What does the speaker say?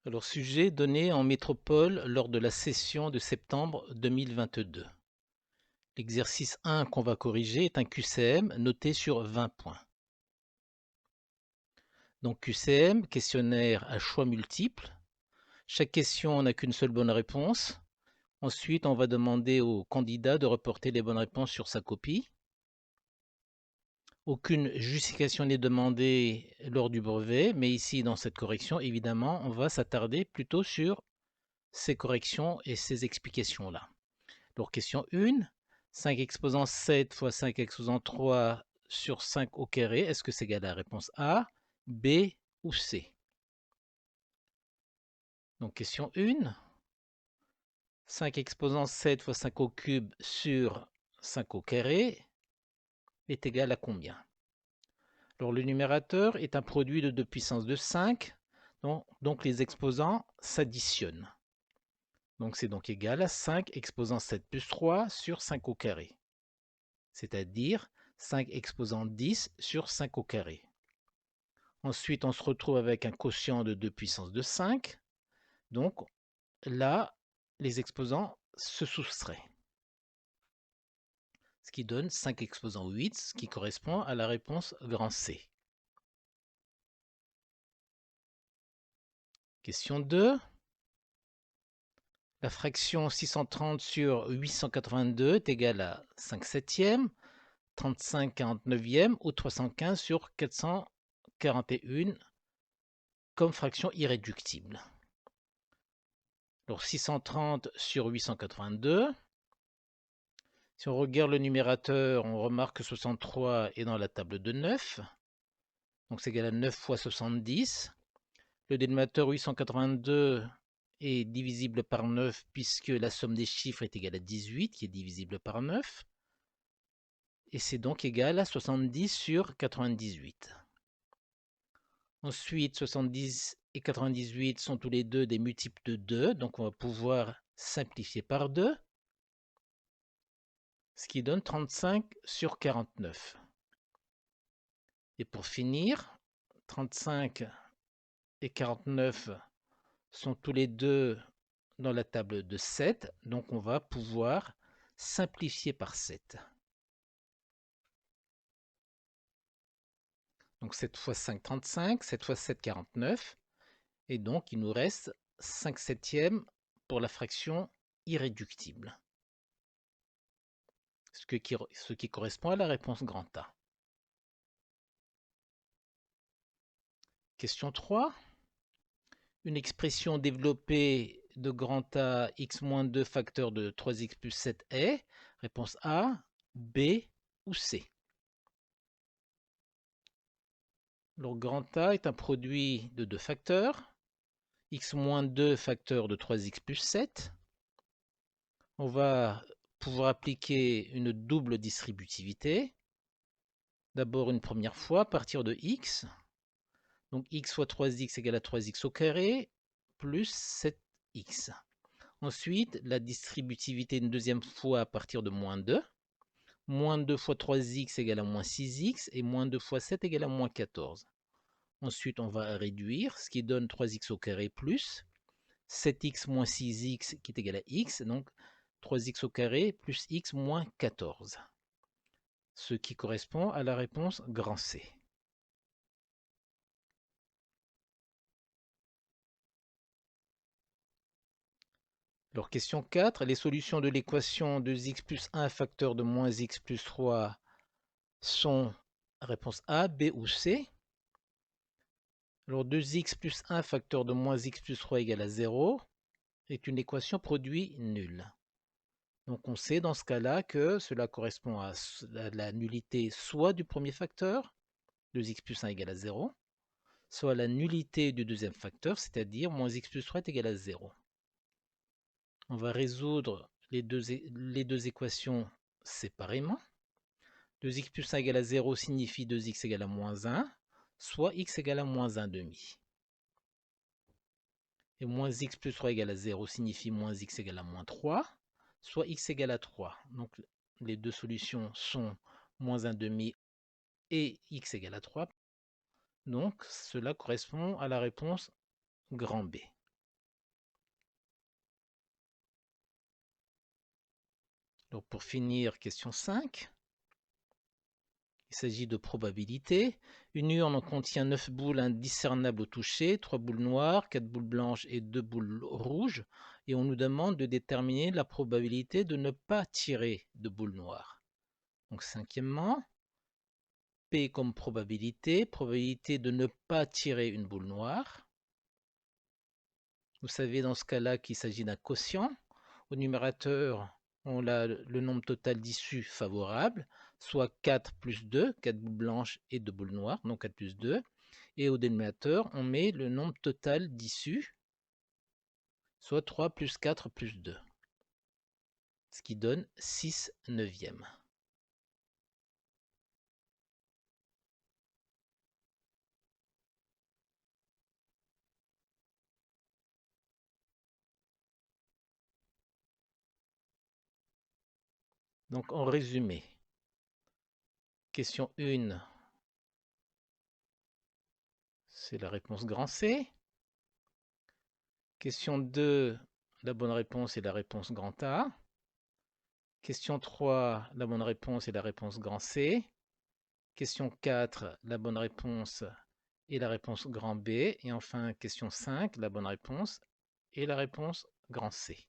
Alors, sujet donné en métropole lors de la session de septembre 2022. L'exercice 1 qu'on va corriger est un QCM noté sur 20 points. Donc QCM, questionnaire à choix multiples. Chaque question n'a qu'une seule bonne réponse. Ensuite, on va demander au candidat de reporter les bonnes réponses sur sa copie. Aucune justification n'est demandée lors du brevet, mais ici, dans cette correction, évidemment, on va s'attarder plutôt sur ces corrections et ces explications-là. Alors, question 1, 5 exposant 7 fois 5 exposant 3 sur 5 au carré, est-ce que c'est égal à la réponse A, B ou C? Donc, question 1, 5 exposant 7 fois 5 au cube sur 5 au carré est égal à combien? Alors, le numérateur est un produit de 2 puissance de 5, donc les exposants s'additionnent. Donc, c'est donc égal à 5 exposant 7 plus 3 sur 5 au carré, c'est-à-dire 5 exposant 10 sur 5 au carré. Ensuite, on se retrouve avec un quotient de 2 puissance de 5. Donc, là, les exposants se soustraient. Ce qui donne 5 exposant 8, ce qui correspond à la réponse grand C. Question 2. La fraction 630 sur 882 est égale à 5 septièmes, 35 49e ou 315 sur 441 comme fraction irréductible. Alors 630 sur 882. Si on regarde le numérateur, on remarque que 63 est dans la table de 9. Donc c'est égal à 9 fois 70. Le dénominateur 882 est divisible par 9 puisque la somme des chiffres est égale à 18 qui est divisible par 9. Et c'est donc égal à 70 sur 98. Ensuite, 70 et 98 sont tous les deux des multiples de 2, donc on va pouvoir simplifier par 2, ce qui donne 35 sur 49. Et pour finir, 35 et 49 sont tous les deux dans la table de 7, donc on va pouvoir simplifier par 7. Donc 7 fois 5, 35, 7 fois 7, 49. Et donc, il nous reste 5 septièmes pour la fraction irréductible. Ce qui correspond à la réponse grand A. Question 3. Une expression développée de grand A x-2 facteur de 3x plus 7 est. Réponse A, B ou C. Alors, grand A est un produit de deux facteurs. x-2 facteur de 3x plus 7. On va pouvoir appliquer une double distributivité. D'abord une première fois à partir de x. Donc x fois 3x égale à 3x au carré plus 7x. Ensuite, la distributivité une deuxième fois à partir de moins 2. Moins 2 fois 3x égale à moins 6x et moins 2 fois 7 égale à moins 14. Ensuite, on va réduire, ce qui donne 3x au carré plus 7x moins 6x qui est égal à x, donc 3x au carré plus x moins 14. Ce qui correspond à la réponse grand C. Alors, question 4, les solutions de l'équation 2x plus 1 facteur de moins x plus 3 sont réponse A, B ou C. Alors, 2x plus 1 facteur de moins x plus 3 égale à 0 est une équation produit nulle. Donc, on sait dans ce cas-là que cela correspond à la nullité soit du premier facteur, 2x plus 1 égale à 0, soit la nullité du deuxième facteur, c'est-à-dire moins x plus 3 est égal à 0. On va résoudre les deux équations séparément. 2x plus 1 égale à 0 signifie 2x égale à moins 1, soit x égale à moins 1 demi. Et moins x plus 3 égale à 0 signifie moins x égale à moins 3, soit x égale à 3. Donc les deux solutions sont moins 1 demi et x égale à 3. Donc cela correspond à la réponse grand B. Donc pour finir, question 5. Il s'agit de probabilité. Une urne en contient 9 boules indiscernables au toucher, 3 boules noires, 4 boules blanches et 2 boules rouges. Et on nous demande de déterminer la probabilité de ne pas tirer de boules noires. Donc cinquièmement, P comme probabilité, probabilité de ne pas tirer une boule noire. Vous savez dans ce cas-là qu'il s'agit d'un quotient. Au numérateur, on a le nombre total d'issues favorables, soit 4 plus 2, 4 boules blanches et 2 boules noires, donc 4 plus 2. Et au dénominateur, on met le nombre total d'issues, soit 3 plus 4 plus 2, ce qui donne 6 neuvièmes. Donc en résumé, question 1, c'est la réponse grand C. Question 2, la bonne réponse est la réponse grand A. Question 3, la bonne réponse est la réponse grand C. Question 4, la bonne réponse est la réponse grand B. Et enfin, question 5, la bonne réponse est la réponse grand C.